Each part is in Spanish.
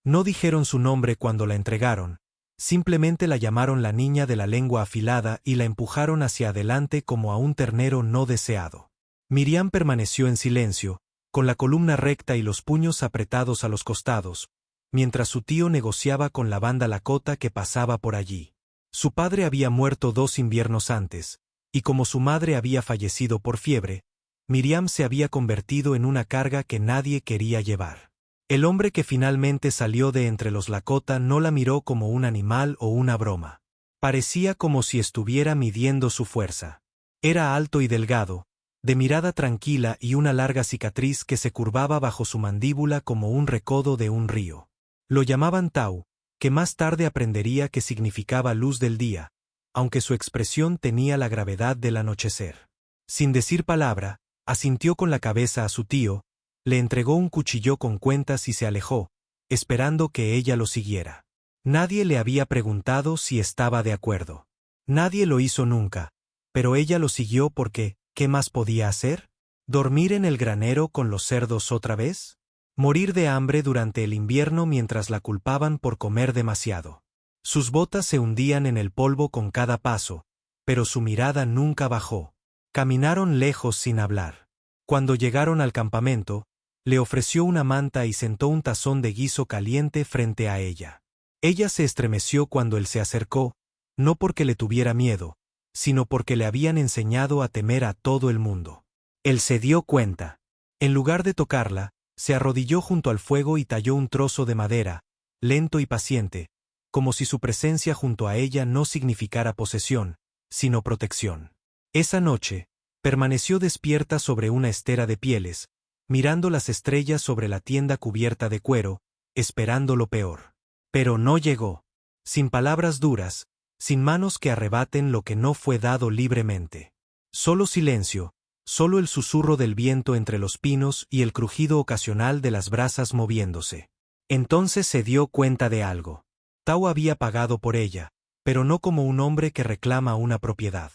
No dijeron su nombre cuando la entregaron, simplemente la llamaron la niña de la lengua afilada y la empujaron hacia adelante como a un ternero no deseado. Miriam permaneció en silencio, con la columna recta y los puños apretados a los costados, mientras su tío negociaba con la banda Lakota que pasaba por allí. Su padre había muerto 2 inviernos antes, y como su madre había fallecido por fiebre, Miriam se había convertido en una carga que nadie quería llevar. El hombre que finalmente salió de entre los Lakota no la miró como un animal o una broma. Parecía como si estuviera midiendo su fuerza. Era alto y delgado, de mirada tranquila y una larga cicatriz que se curvaba bajo su mandíbula como un recodo de un río. Lo llamaban Tau, que más tarde aprendería que significaba luz del día, aunque su expresión tenía la gravedad del anochecer. Sin decir palabra, asintió con la cabeza a su tío, le entregó un cuchillo con cuentas y se alejó, esperando que ella lo siguiera. Nadie le había preguntado si estaba de acuerdo. Nadie lo hizo nunca, pero ella lo siguió porque, ¿qué más podía hacer? ¿Dormir en el granero con los cerdos otra vez? ¿Morir de hambre durante el invierno mientras la culpaban por comer demasiado? Sus botas se hundían en el polvo con cada paso, pero su mirada nunca bajó. Caminaron lejos sin hablar. Cuando llegaron al campamento, le ofreció una manta y sentó un tazón de guiso caliente frente a ella. Ella se estremeció cuando él se acercó, no porque le tuviera miedo, sino porque le habían enseñado a temer a todo el mundo. Él se dio cuenta. En lugar de tocarla, se arrodilló junto al fuego y talló un trozo de madera, lento y paciente, como si su presencia junto a ella no significara posesión, sino protección. Esa noche, permaneció despierta sobre una estera de pieles, mirando las estrellas sobre la tienda cubierta de cuero, esperando lo peor. Pero no llegó. Sin palabras duras, sin manos que arrebaten lo que no fue dado libremente. Solo silencio, solo el susurro del viento entre los pinos y el crujido ocasional de las brasas moviéndose. Entonces se dio cuenta de algo. Tau había pagado por ella, pero no como un hombre que reclama una propiedad.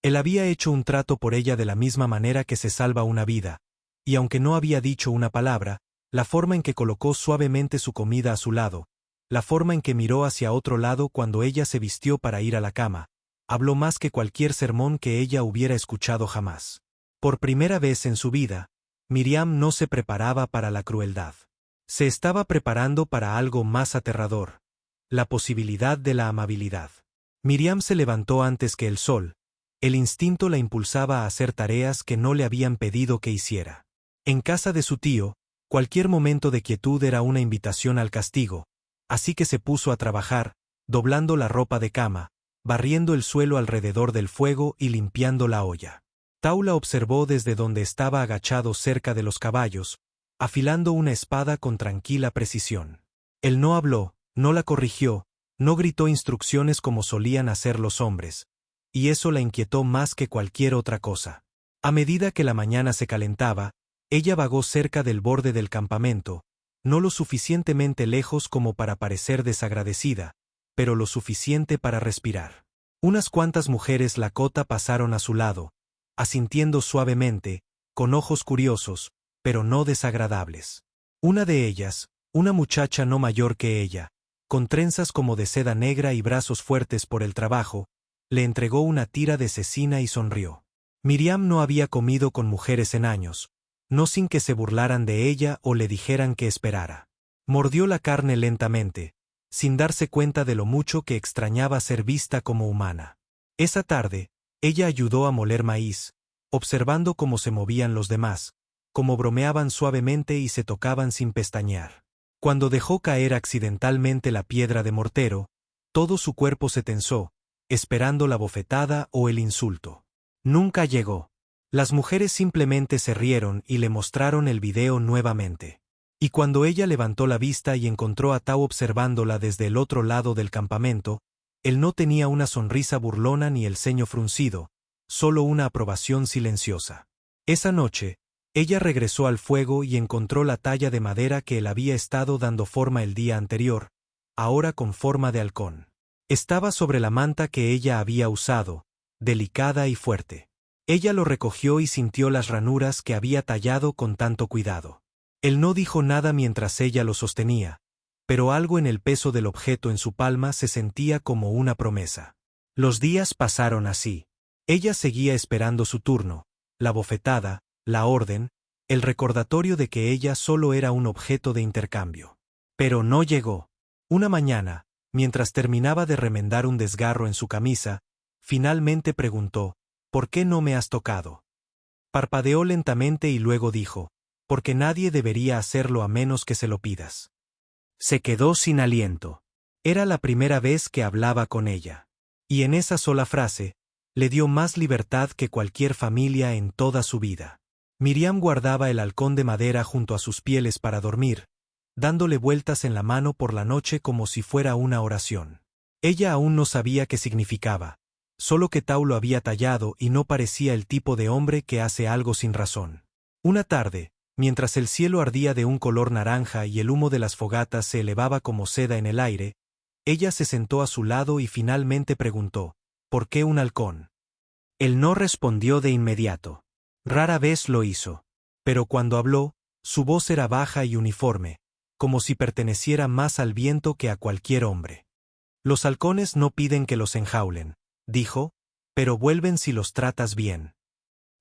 Él había hecho un trato por ella de la misma manera que se salva una vida, y aunque no había dicho una palabra, la forma en que colocó suavemente su comida a su lado, la forma en que miró hacia otro lado cuando ella se vistió para ir a la cama, habló más que cualquier sermón que ella hubiera escuchado jamás. Por primera vez en su vida, Miriam no se preparaba para la crueldad. Se estaba preparando para algo más aterrador, la posibilidad de la amabilidad. Miriam se levantó antes que el sol. El instinto la impulsaba a hacer tareas que no le habían pedido que hiciera. En casa de su tío, cualquier momento de quietud era una invitación al castigo, así que se puso a trabajar, doblando la ropa de cama, barriendo el suelo alrededor del fuego y limpiando la olla. Tau la observó desde donde estaba agachado cerca de los caballos, afilando una espada con tranquila precisión. Él no habló, no la corrigió, no gritó instrucciones como solían hacer los hombres, y eso la inquietó más que cualquier otra cosa. A medida que la mañana se calentaba, ella vagó cerca del borde del campamento, no lo suficientemente lejos como para parecer desagradecida, pero lo suficiente para respirar. Unas cuantas mujeres Lakota pasaron a su lado, asintiendo suavemente, con ojos curiosos, pero no desagradables. Una de ellas, una muchacha no mayor que ella, con trenzas como de seda negra y brazos fuertes por el trabajo, le entregó una tira de cecina y sonrió. Miriam no había comido con mujeres en años, no sin que se burlaran de ella o le dijeran que esperara. Mordió la carne lentamente, sin darse cuenta de lo mucho que extrañaba ser vista como humana. Esa tarde, ella ayudó a moler maíz, observando cómo se movían los demás, cómo bromeaban suavemente y se tocaban sin pestañear. Cuando dejó caer accidentalmente la piedra de mortero, todo su cuerpo se tensó, esperando la bofetada o el insulto. Nunca llegó. Las mujeres simplemente se rieron y le mostraron el video nuevamente. Y cuando ella levantó la vista y encontró a Tau observándola desde el otro lado del campamento, él no tenía una sonrisa burlona ni el ceño fruncido, solo una aprobación silenciosa. Esa noche, ella regresó al fuego y encontró la talla de madera que él había estado dando forma el día anterior, ahora con forma de halcón. Estaba sobre la manta que ella había usado, delicada y fuerte. Ella lo recogió y sintió las ranuras que había tallado con tanto cuidado. Él no dijo nada mientras ella lo sostenía, pero algo en el peso del objeto en su palma se sentía como una promesa. Los días pasaron así. Ella seguía esperando su turno, la bofetada, la orden, el recordatorio de que ella solo era un objeto de intercambio. Pero no llegó. Una mañana, mientras terminaba de remendar un desgarro en su camisa, finalmente preguntó, ¿por qué no me has tocado? Parpadeó lentamente y luego dijo, porque nadie debería hacerlo a menos que se lo pidas. Se quedó sin aliento. Era la primera vez que hablaba con ella. Y en esa sola frase, le dio más libertad que cualquier familia en toda su vida. Miriam guardaba el halcón de madera junto a sus pieles para dormir, dándole vueltas en la mano por la noche como si fuera una oración. Ella aún no sabía qué significaba, solo que Tau lo había tallado y no parecía el tipo de hombre que hace algo sin razón. Una tarde, mientras el cielo ardía de un color naranja y el humo de las fogatas se elevaba como seda en el aire, ella se sentó a su lado y finalmente preguntó, ¿por qué un halcón? Él no respondió de inmediato. Rara vez lo hizo. Pero cuando habló, su voz era baja y uniforme, como si perteneciera más al viento que a cualquier hombre. Los halcones no piden que los enjaulen, dijo, pero vuelven si los tratas bien.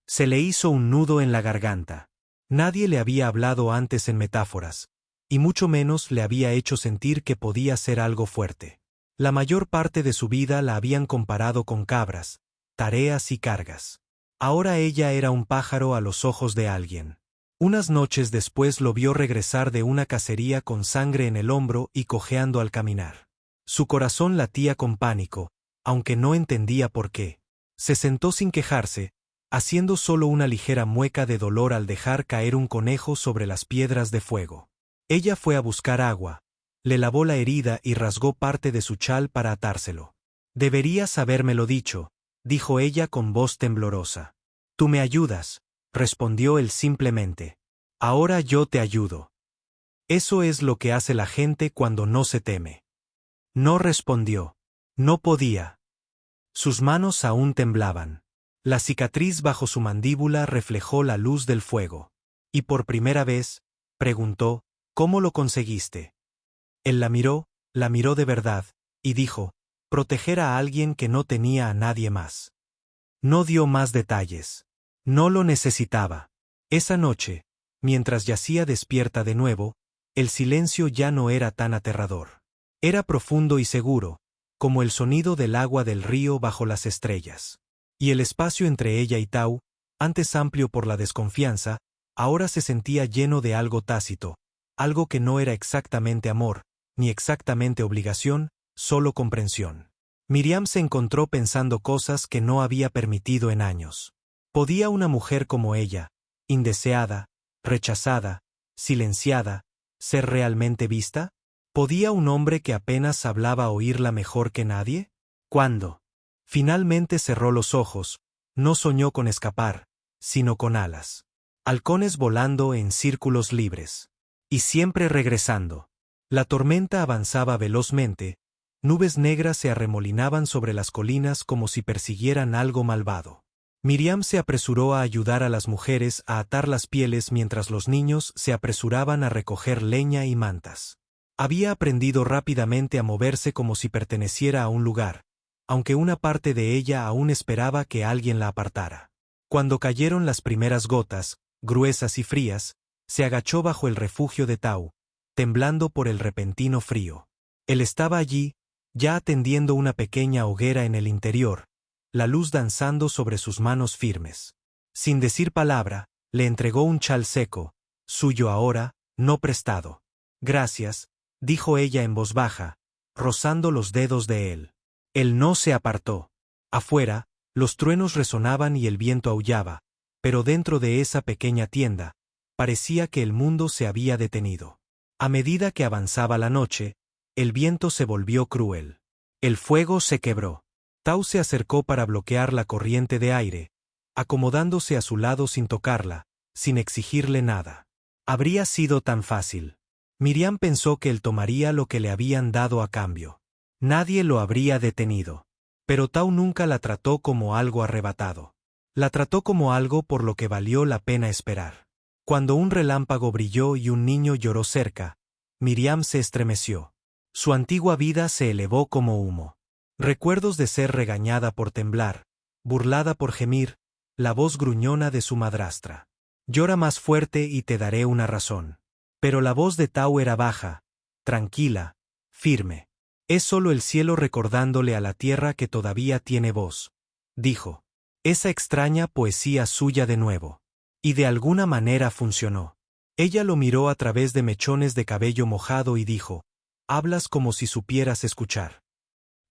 Se le hizo un nudo en la garganta. Nadie le había hablado antes en metáforas, y mucho menos le había hecho sentir que podía ser algo fuerte. La mayor parte de su vida la habían comparado con cabras, tareas y cargas. Ahora ella era un pájaro a los ojos de alguien. Unas noches después lo vio regresar de una cacería con sangre en el hombro y cojeando al caminar. Su corazón latía con pánico, aunque no entendía por qué. Se sentó sin quejarse, haciendo solo una ligera mueca de dolor al dejar caer un conejo sobre las piedras de fuego. Ella fue a buscar agua, le lavó la herida y rasgó parte de su chal para atárselo. Deberías habérmelo dicho, dijo ella con voz temblorosa. Tú me ayudas, respondió él simplemente. Ahora yo te ayudo. Eso es lo que hace la gente cuando no se teme. No respondió. No podía. Sus manos aún temblaban. La cicatriz bajo su mandíbula reflejó la luz del fuego. Y por primera vez, preguntó, ¿cómo lo conseguiste? Él la miró de verdad, y dijo, proteger a alguien que no tenía a nadie más. No dio más detalles. No lo necesitaba. Esa noche, mientras yacía despierta de nuevo, el silencio ya no era tan aterrador. Era profundo y seguro, como el sonido del agua del río bajo las estrellas. Y el espacio entre ella y Tau, antes amplio por la desconfianza, ahora se sentía lleno de algo tácito, algo que no era exactamente amor, ni exactamente obligación, solo comprensión. Miriam se encontró pensando cosas que no había permitido en años. ¿Podía una mujer como ella, indeseada, rechazada, silenciada, ser realmente vista? ¿Podía un hombre que apenas hablaba oírla mejor que nadie? ¿Cuándo? Finalmente cerró los ojos, no soñó con escapar, sino con alas. Halcones volando en círculos libres. Y siempre regresando. La tormenta avanzaba velozmente, nubes negras se arremolinaban sobre las colinas como si persiguieran algo malvado. Miriam se apresuró a ayudar a las mujeres a atar las pieles mientras los niños se apresuraban a recoger leña y mantas. Había aprendido rápidamente a moverse como si perteneciera a un lugar, aunque una parte de ella aún esperaba que alguien la apartara. Cuando cayeron las primeras gotas, gruesas y frías, se agachó bajo el refugio de Tau, temblando por el repentino frío. Él estaba allí, ya atendiendo una pequeña hoguera en el interior, la luz danzando sobre sus manos firmes. Sin decir palabra, le entregó un chal seco, suyo ahora, no prestado. Gracias, dijo ella en voz baja, rozando los dedos de él. Él no se apartó. Afuera, los truenos resonaban y el viento aullaba, pero dentro de esa pequeña tienda, parecía que el mundo se había detenido. A medida que avanzaba la noche, el viento se volvió cruel. El fuego se quebró. Tau se acercó para bloquear la corriente de aire, acomodándose a su lado sin tocarla, sin exigirle nada. Habría sido tan fácil. Miriam pensó que él tomaría lo que le habían dado a cambio. Nadie lo habría detenido. Pero Tau nunca la trató como algo arrebatado. La trató como algo por lo que valió la pena esperar. Cuando un relámpago brilló y un niño lloró cerca, Miriam se estremeció. Su antigua vida se elevó como humo. Recuerdos de ser regañada por temblar, burlada por gemir, la voz gruñona de su madrastra. Llora más fuerte y te daré una razón. Pero la voz de Tao era baja, tranquila, firme. Es solo el cielo recordándole a la tierra que todavía tiene voz, dijo. Esa extraña poesía suya de nuevo. Y de alguna manera funcionó. Ella lo miró a través de mechones de cabello mojado y dijo, hablas como si supieras escuchar.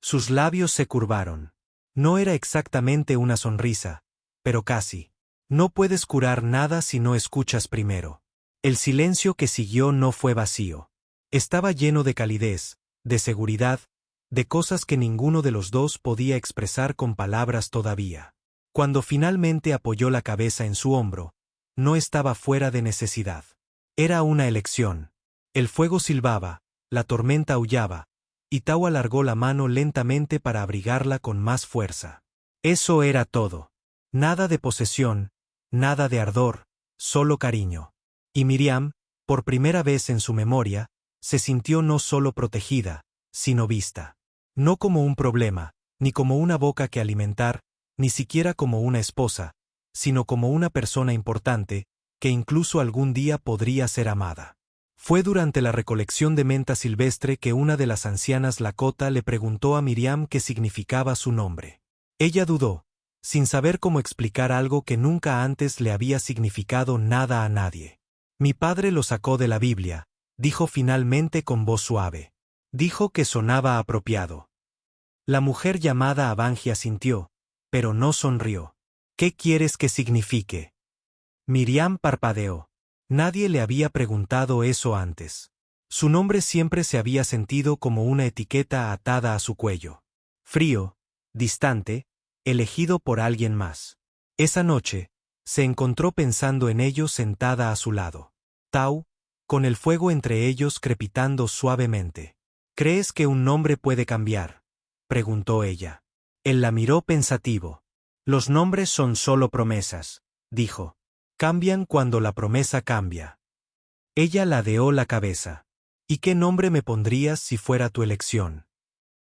Sus labios se curvaron. No era exactamente una sonrisa, pero casi. No puedes curar nada si no escuchas primero. El silencio que siguió no fue vacío. Estaba lleno de calidez, de seguridad, de cosas que ninguno de los dos podía expresar con palabras todavía. Cuando finalmente apoyó la cabeza en su hombro, no estaba fuera de necesidad. Era una elección. El fuego silbaba, la tormenta aullaba, y Tao alargó la mano lentamente para abrigarla con más fuerza. Eso era todo. Nada de posesión, nada de ardor, solo cariño. Y Miriam, por primera vez en su memoria, se sintió no solo protegida, sino vista. No como un problema, ni como una boca que alimentar, ni siquiera como una esposa, sino como una persona importante, que incluso algún día podría ser amada. Fue durante la recolección de menta silvestre que una de las ancianas Lakota le preguntó a Miriam qué significaba su nombre. Ella dudó, sin saber cómo explicar algo que nunca antes le había significado nada a nadie. Mi padre lo sacó de la Biblia, dijo finalmente con voz suave. Dijo que sonaba apropiado. La mujer llamada Abangi asintió, pero no sonrió. ¿Qué quieres que signifique? Miriam parpadeó. Nadie le había preguntado eso antes. Su nombre siempre se había sentido como una etiqueta atada a su cuello. Frío, distante, elegido por alguien más. Esa noche, se encontró pensando en ello sentada a su lado. Tao, con el fuego entre ellos crepitando suavemente. ¿Crees que un nombre puede cambiar?, preguntó ella. Él la miró pensativo. Los nombres son solo promesas, dijo. Cambian cuando la promesa cambia. Ella ladeó la cabeza. ¿Y qué nombre me pondrías si fuera tu elección?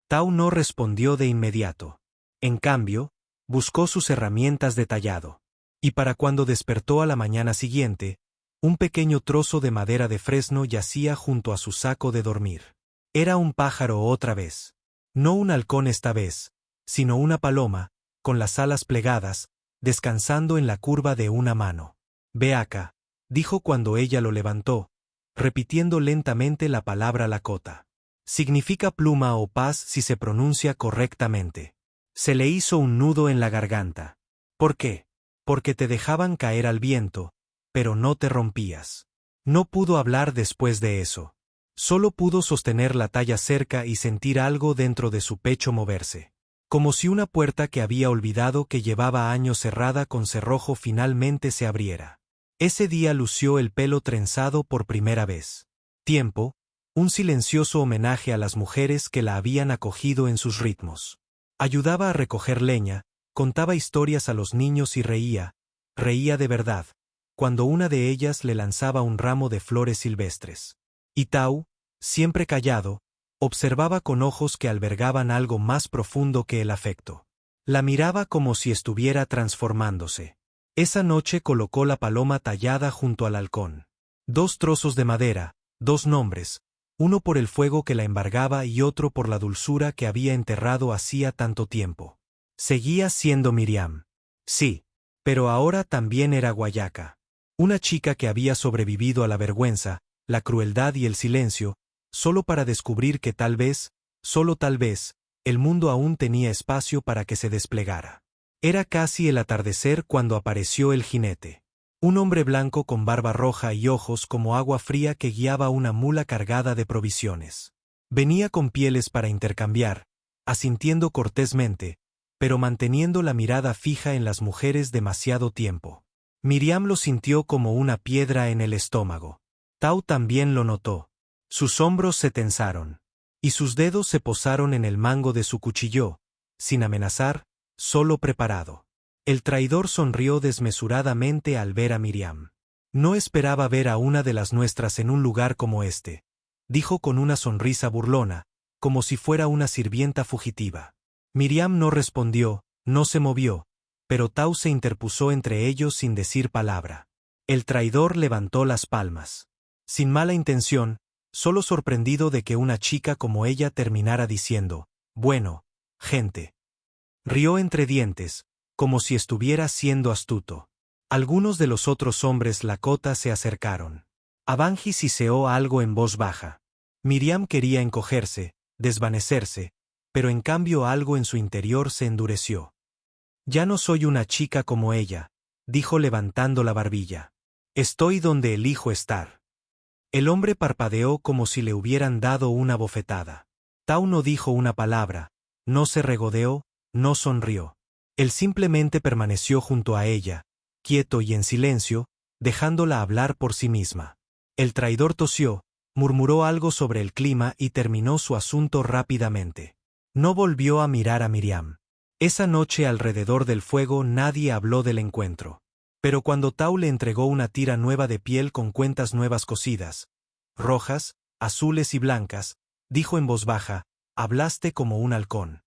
Tao no respondió de inmediato. En cambio, buscó sus herramientas de tallado. Y para cuando despertó a la mañana siguiente, un pequeño trozo de madera de fresno yacía junto a su saco de dormir. Era un pájaro otra vez. No un halcón esta vez, sino una paloma, con las alas plegadas, descansando en la curva de una mano. Ve acá, dijo cuando ella lo levantó, repitiendo lentamente la palabra Lakota. Significa pluma o paz si se pronuncia correctamente. Se le hizo un nudo en la garganta. ¿Por qué? Porque te dejaban caer al viento, pero no te rompías. No pudo hablar después de eso. Solo pudo sostener la talla cerca y sentir algo dentro de su pecho moverse. Como si una puerta que había olvidado que llevaba años cerrada con cerrojo finalmente se abriera. Ese día lució el pelo trenzado por primera vez. Tiempo, un silencioso homenaje a las mujeres que la habían acogido en sus ritmos. Ayudaba a recoger leña, contaba historias a los niños y reía de verdad, cuando una de ellas le lanzaba un ramo de flores silvestres. Y Tao, siempre callado, observaba con ojos que albergaban algo más profundo que el afecto. La miraba como si estuviera transformándose. Esa noche colocó la paloma tallada junto al halcón. 2 trozos de madera, 2 nombres, uno por el fuego que la embargaba y otro por la dulzura que había enterrado hacía tanto tiempo. Seguía siendo Miriam. Sí, pero ahora también era Guayaka. Una chica que había sobrevivido a la vergüenza, la crueldad y el silencio, solo para descubrir que tal vez, solo tal vez, el mundo aún tenía espacio para que se desplegara. Era casi el atardecer cuando apareció el jinete. Un hombre blanco con barba roja y ojos como agua fría que guiaba una mula cargada de provisiones. Venía con pieles para intercambiar, asintiendo cortésmente, pero manteniendo la mirada fija en las mujeres demasiado tiempo. Miriam lo sintió como una piedra en el estómago. Tao también lo notó. Sus hombros se tensaron. Y sus dedos se posaron en el mango de su cuchillo, sin amenazar, solo preparado. El traidor sonrió desmesuradamente al ver a Miriam. No esperaba ver a una de las nuestras en un lugar como este, dijo con una sonrisa burlona, como si fuera una sirvienta fugitiva. Miriam no respondió, no se movió, pero Tao se interpuso entre ellos sin decir palabra. El traidor levantó las palmas. Sin mala intención, solo sorprendido de que una chica como ella terminara diciendo, bueno, gente. Rió entre dientes, como si estuviera siendo astuto. Algunos de los otros hombres Lakota se acercaron. Avanji siseó algo en voz baja. Miriam quería encogerse, desvanecerse, pero en cambio algo en su interior se endureció. Ya no soy una chica como ella, dijo levantando la barbilla. Estoy donde elijo estar. El hombre parpadeó como si le hubieran dado una bofetada. Tao no dijo una palabra, no se regodeó, no sonrió. Él simplemente permaneció junto a ella, quieto y en silencio, dejándola hablar por sí misma. El traidor tosió, murmuró algo sobre el clima y terminó su asunto rápidamente. No volvió a mirar a Miriam. Esa noche alrededor del fuego nadie habló del encuentro. Pero cuando Tao le entregó una tira nueva de piel con cuentas nuevas cosidas, rojas, azules y blancas, dijo en voz baja, hablaste como un halcón.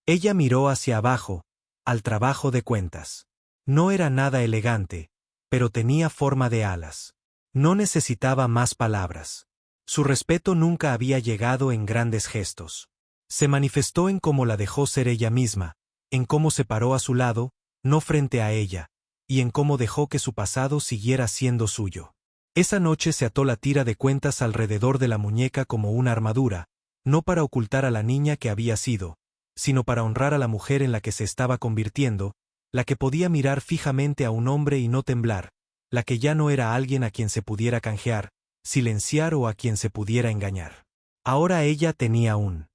Ella miró hacia abajo, al trabajo de cuentas. No era nada elegante, pero tenía forma de alas. No necesitaba más palabras. Su respeto nunca había llegado en grandes gestos. Se manifestó en cómo la dejó ser ella misma, en cómo se paró a su lado, no frente a ella, y en cómo dejó que su pasado siguiera siendo suyo. Esa noche se ató la tira de cuentas alrededor de la muñeca como una armadura, no para ocultar a la niña que había sido, sino para honrar a la mujer en la que se estaba convirtiendo, la que podía mirar fijamente a un hombre y no temblar, la que ya no era alguien a quien se pudiera canjear, silenciar o a quien se pudiera engañar. Ahora ella tenía un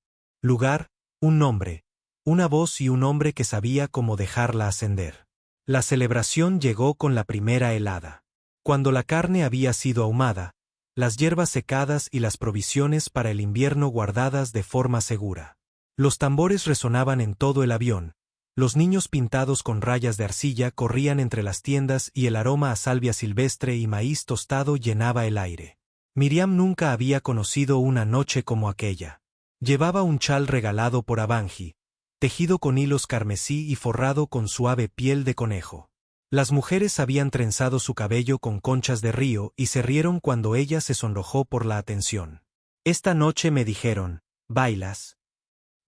lugar, un nombre, una voz y un hombre que sabía cómo dejarla ascender. La celebración llegó con la primera helada. Cuando la carne había sido ahumada, las hierbas secadas y las provisiones para el invierno guardadas de forma segura. Los tambores resonaban en todo el avión, los niños pintados con rayas de arcilla corrían entre las tiendas y el aroma a salvia silvestre y maíz tostado llenaba el aire. Miriam nunca había conocido una noche como aquella. Llevaba un chal regalado por Avanji, tejido con hilos carmesí y forrado con suave piel de conejo. Las mujeres habían trenzado su cabello con conchas de río y se rieron cuando ella se sonrojó por la atención. Esta noche me dijeron, ¿bailas?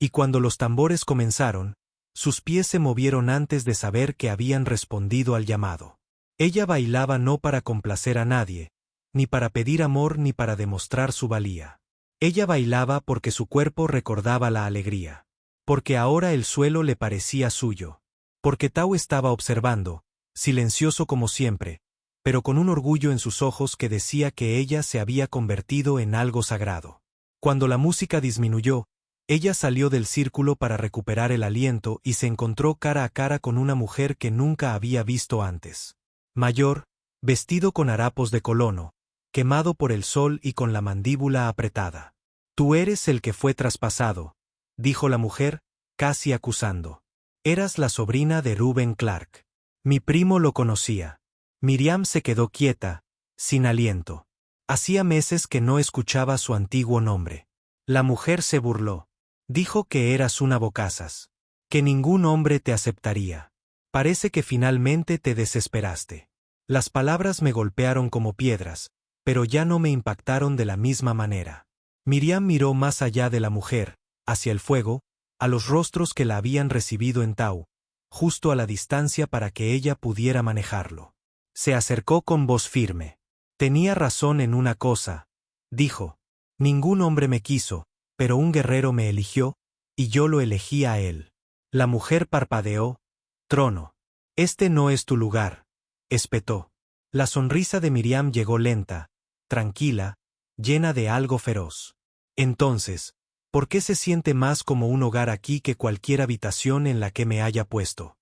Y cuando los tambores comenzaron, sus pies se movieron antes de saber que habían respondido al llamado. Ella bailaba no para complacer a nadie, ni para pedir amor ni para demostrar su valía. Ella bailaba porque su cuerpo recordaba la alegría. Porque ahora el suelo le parecía suyo. Porque Tao estaba observando, silencioso como siempre, pero con un orgullo en sus ojos que decía que ella se había convertido en algo sagrado. Cuando la música disminuyó, ella salió del círculo para recuperar el aliento y se encontró cara a cara con una mujer que nunca había visto antes. Mayor, vestido con harapos de colono, quemado por el sol y con la mandíbula apretada. Tú eres el que fue traspasado, dijo la mujer, casi acusando. Eras la sobrina de Reuben Clark. Mi primo lo conocía. Miriam se quedó quieta, sin aliento. Hacía meses que no escuchaba su antiguo nombre. La mujer se burló. Dijo que eras una bocazas. Que ningún hombre te aceptaría. Parece que finalmente te desesperaste. Las palabras me golpearon como piedras, pero ya no me impactaron de la misma manera. Miriam miró más allá de la mujer, hacia el fuego, a los rostros que la habían recibido en Tao, justo a la distancia para que ella pudiera manejarlo. Se acercó con voz firme. Tenía razón en una cosa, dijo. Ningún hombre me quiso, pero un guerrero me eligió, y yo lo elegí a él. La mujer parpadeó. Trono. Este no es tu lugar, espetó. La sonrisa de Miriam llegó lenta, tranquila, llena de algo feroz. Entonces, ¿por qué se siente más como un hogar aquí que cualquier habitación en la que me haya puesto?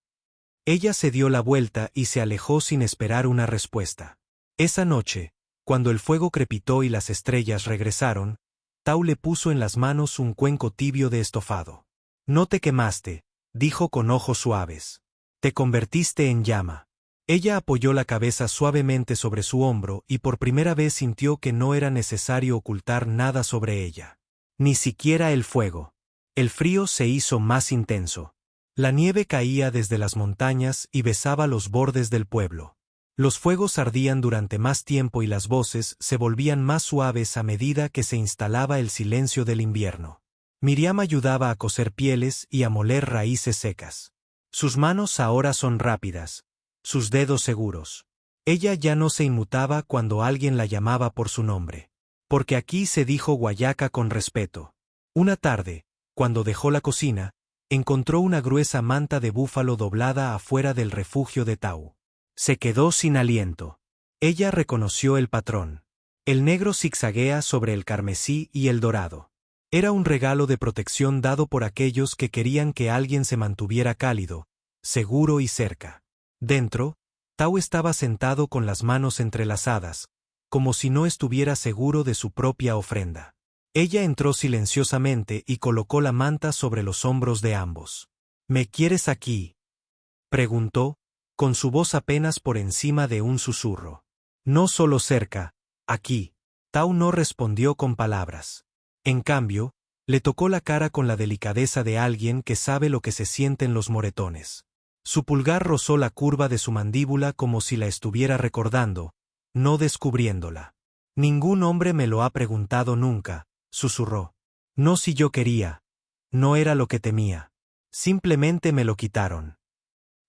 Ella se dio la vuelta y se alejó sin esperar una respuesta. Esa noche, cuando el fuego crepitó y las estrellas regresaron, Tao le puso en las manos un cuenco tibio de estofado. No te quemaste, dijo con ojos suaves. Te convertiste en llama. Ella apoyó la cabeza suavemente sobre su hombro y por primera vez sintió que no era necesario ocultar nada sobre ella. Ni siquiera el fuego. El frío se hizo más intenso. La nieve caía desde las montañas y besaba los bordes del pueblo. Los fuegos ardían durante más tiempo y las voces se volvían más suaves a medida que se instalaba el silencio del invierno. Miriam ayudaba a coser pieles y a moler raíces secas. Sus manos ahora son rápidas, sus dedos seguros. Ella ya no se inmutaba cuando alguien la llamaba por su nombre. Porque aquí se dijo Guayaca con respeto. Una tarde, cuando dejó la cocina, encontró una gruesa manta de búfalo doblada afuera del refugio de Tau. Se quedó sin aliento. Ella reconoció el patrón. El negro zigzaguea sobre el carmesí y el dorado. Era un regalo de protección dado por aquellos que querían que alguien se mantuviera cálido, seguro y cerca. Dentro, Tau estaba sentado con las manos entrelazadas, como si no estuviera seguro de su propia ofrenda. Ella entró silenciosamente y colocó la manta sobre los hombros de ambos. ¿Me quieres aquí?, preguntó, con su voz apenas por encima de un susurro. No solo cerca, aquí. Tau no respondió con palabras. En cambio, le tocó la cara con la delicadeza de alguien que sabe lo que se sienten los moretones. Su pulgar rozó la curva de su mandíbula como si la estuviera recordando, no descubriéndola. Ningún hombre me lo ha preguntado nunca, susurró. No si yo quería. No era lo que temía. Simplemente me lo quitaron.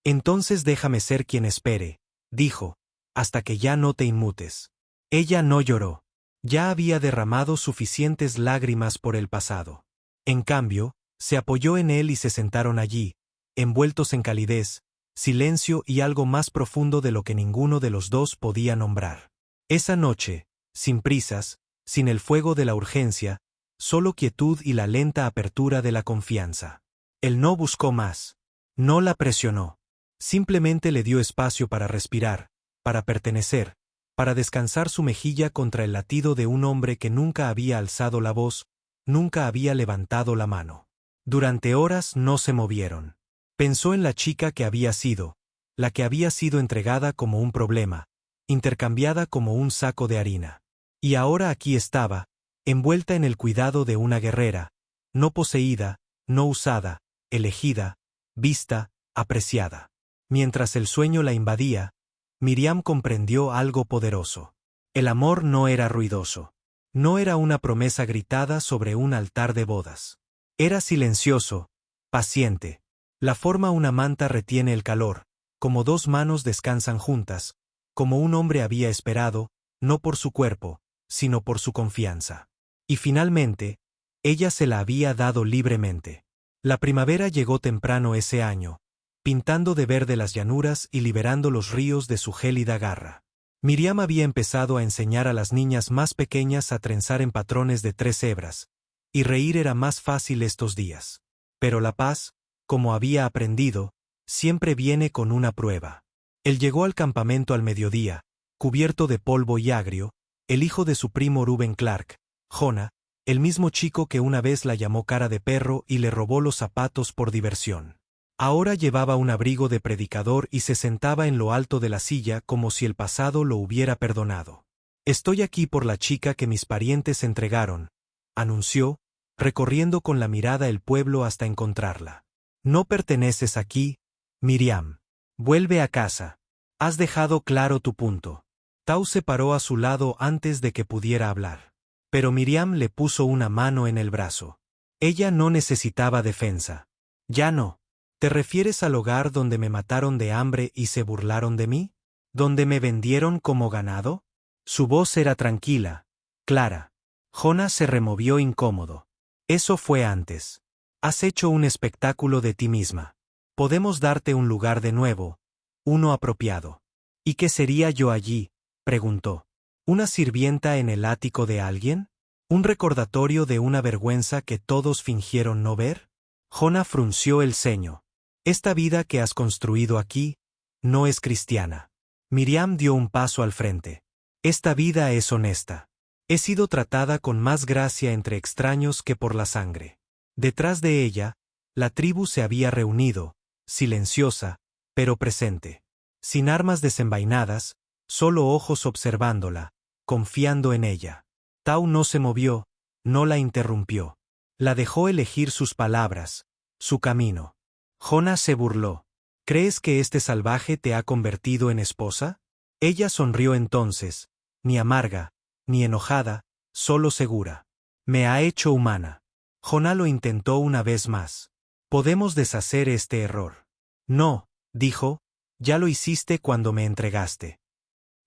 Entonces déjame ser quien espere, dijo, hasta que ya no te inmutes. Ella no lloró. Ya había derramado suficientes lágrimas por el pasado. En cambio, se apoyó en él y se sentaron allí, envueltos en calidez, silencio y algo más profundo de lo que ninguno de los dos podía nombrar. Esa noche, sin prisas, sin el fuego de la urgencia, solo quietud y la lenta apertura de la confianza. Él no buscó más. No la presionó. Simplemente le dio espacio para respirar, para pertenecer, para descansar su mejilla contra el latido de un hombre que nunca había alzado la voz, nunca había levantado la mano. Durante horas no se movieron. Pensó en la chica que había sido, la que había sido entregada como un problema, intercambiada como un saco de harina. Y ahora aquí estaba, envuelta en el cuidado de una guerrera, no poseída, no usada, elegida, vista, apreciada. Mientras el sueño la invadía, Miriam comprendió algo poderoso. El amor no era ruidoso. No era una promesa gritada sobre un altar de bodas. Era silencioso, paciente. La forma una manta retiene el calor, como dos manos descansan juntas, como un hombre había esperado, no por su cuerpo, sino por su confianza. Y finalmente, ella se la había dado libremente. La primavera llegó temprano ese año, pintando de verde las llanuras y liberando los ríos de su gélida garra. Miriam había empezado a enseñar a las niñas más pequeñas a trenzar en patrones de 3 hebras, y reír era más fácil estos días. Pero la paz, como había aprendido, siempre viene con una prueba. Él llegó al campamento al mediodía, cubierto de polvo y agrio, el hijo de su primo Reuben Clark, Jonah, el mismo chico que una vez la llamó cara de perro y le robó los zapatos por diversión. Ahora llevaba un abrigo de predicador y se sentaba en lo alto de la silla como si el pasado lo hubiera perdonado. Estoy aquí por la chica que mis parientes entregaron, anunció, recorriendo con la mirada el pueblo hasta encontrarla. No perteneces aquí, Miriam. Vuelve a casa. Has dejado claro tu punto. Tau se paró a su lado antes de que pudiera hablar. Pero Miriam le puso una mano en el brazo. Ella no necesitaba defensa. Ya no. ¿Te refieres al hogar donde me mataron de hambre y se burlaron de mí? ¿Donde me vendieron como ganado? Su voz era tranquila, clara. Jonah se removió incómodo. Eso fue antes. Has hecho un espectáculo de ti misma. Podemos darte un lugar de nuevo, uno apropiado. ¿Y qué sería yo allí?, preguntó. ¿Una sirvienta en el ático de alguien? ¿Un recordatorio de una vergüenza que todos fingieron no ver? Jonah frunció el ceño. Esta vida que has construido aquí, no es cristiana. Miriam dio un paso al frente. Esta vida es honesta. He sido tratada con más gracia entre extraños que por la sangre. Detrás de ella, la tribu se había reunido, silenciosa, pero presente. sin armas desenvainadas, solo ojos observándola, confiando en ella. Tau no se movió, no la interrumpió. La dejó elegir sus palabras, su camino. Jona se burló. ¿Crees que este salvaje te ha convertido en esposa? Ella sonrió entonces, ni amarga, ni enojada, solo segura. Me ha hecho humana. Jona lo intentó una vez más. Podemos deshacer este error. No, dijo, ya lo hiciste cuando me entregaste.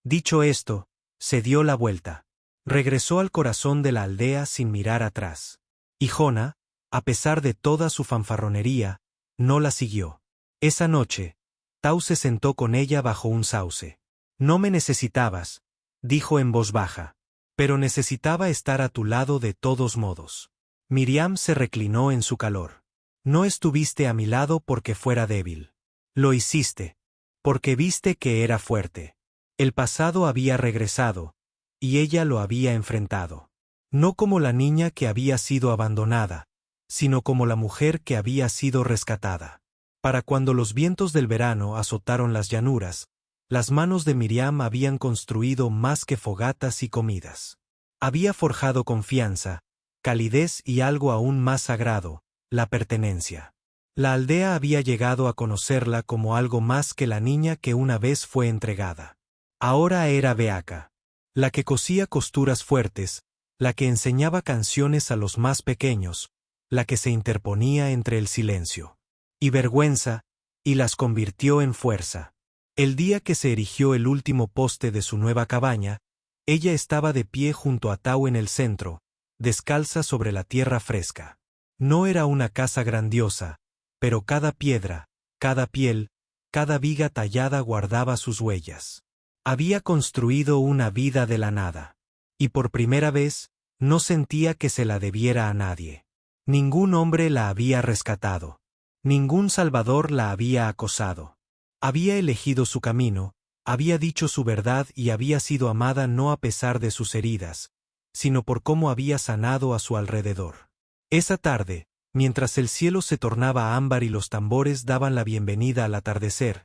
Dicho esto, se dio la vuelta. Regresó al corazón de la aldea sin mirar atrás. Y Jona, a pesar de toda su fanfarronería, no la siguió. Esa noche, Tau se sentó con ella bajo un sauce. No me necesitabas, dijo en voz baja. Pero necesitaba estar a tu lado de todos modos. Miriam se reclinó en su calor. No estuviste a mi lado porque fuera débil. Lo hiciste, porque viste que era fuerte. El pasado había regresado, y ella lo había enfrentado. No como la niña que había sido abandonada, sino como la mujer que había sido rescatada. Para cuando los vientos del verano azotaron las llanuras, las manos de Miriam habían construido más que fogatas y comidas. Había forjado confianza, calidez y algo aún más sagrado, la pertenencia. La aldea había llegado a conocerla como algo más que la niña que una vez fue entregada. Ahora era Beaca, la que cosía costuras fuertes, la que enseñaba canciones a los más pequeños, la que se interponía entre el silencio y vergüenza, y las convirtió en fuerza. El día que se erigió el último poste de su nueva cabaña, ella estaba de pie junto a Tau en el centro, descalza sobre la tierra fresca. No era una casa grandiosa, pero cada piedra, cada piel, cada viga tallada guardaba sus huellas. Había construido una vida de la nada. Y por primera vez, no sentía que se la debiera a nadie. Ningún hombre la había rescatado. Ningún salvador la había acosado. Había elegido su camino, había dicho su verdad y había sido amada no a pesar de sus heridas, sino por cómo había sanado a su alrededor. Esa tarde, mientras el cielo se tornaba ámbar y los tambores daban la bienvenida al atardecer,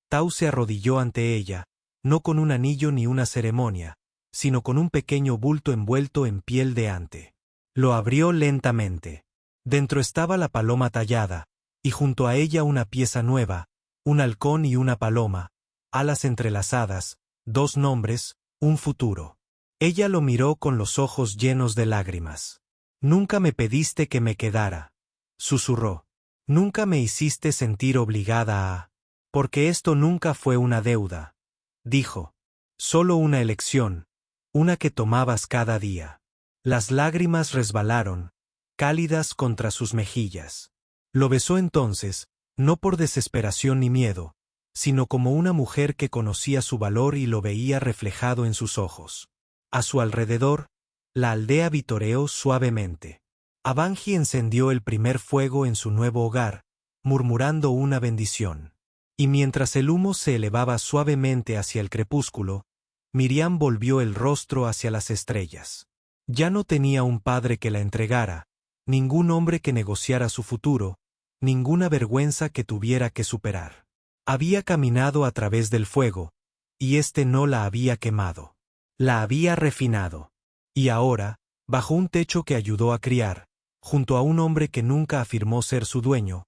Tau se arrodilló ante ella, no con un anillo ni una ceremonia, sino con un pequeño bulto envuelto en piel de ante. Lo abrió lentamente. Dentro estaba la paloma tallada, y junto a ella una pieza nueva, un halcón y una paloma, alas entrelazadas, dos nombres, un futuro. Ella lo miró con los ojos llenos de lágrimas. Nunca me pediste que me quedara, susurró. Nunca me hiciste sentir obligada a... Porque esto nunca fue una deuda, dijo. Solo una elección, una que tomabas cada día. Las lágrimas resbalaron, cálidas contra sus mejillas. Lo besó entonces, no por desesperación ni miedo, sino como una mujer que conocía su valor y lo veía reflejado en sus ojos. A su alrededor, la aldea vitoreó suavemente. Abanji encendió el primer fuego en su nuevo hogar, murmurando una bendición. Y mientras el humo se elevaba suavemente hacia el crepúsculo, Miriam volvió el rostro hacia las estrellas. Ya no tenía un padre que la entregara, ningún hombre que negociara su futuro, ninguna vergüenza que tuviera que superar. Había caminado a través del fuego, y éste no la había quemado. La había refinado. Y ahora, bajo un techo que ayudó a criar, junto a un hombre que nunca afirmó ser su dueño,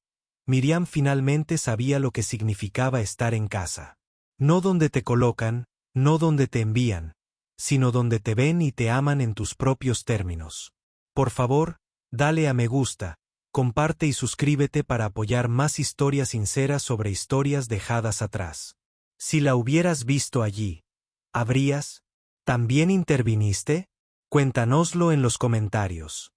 Miriam finalmente sabía lo que significaba estar en casa. No donde te colocan, no donde te envían, sino donde te ven y te aman en tus propios términos. Por favor, dale a me gusta, comparte y suscríbete para apoyar más historias sinceras sobre historias dejadas atrás. Si la hubieras visto allí, ¿habrías? ¿También interviniste? Cuéntanoslo en los comentarios.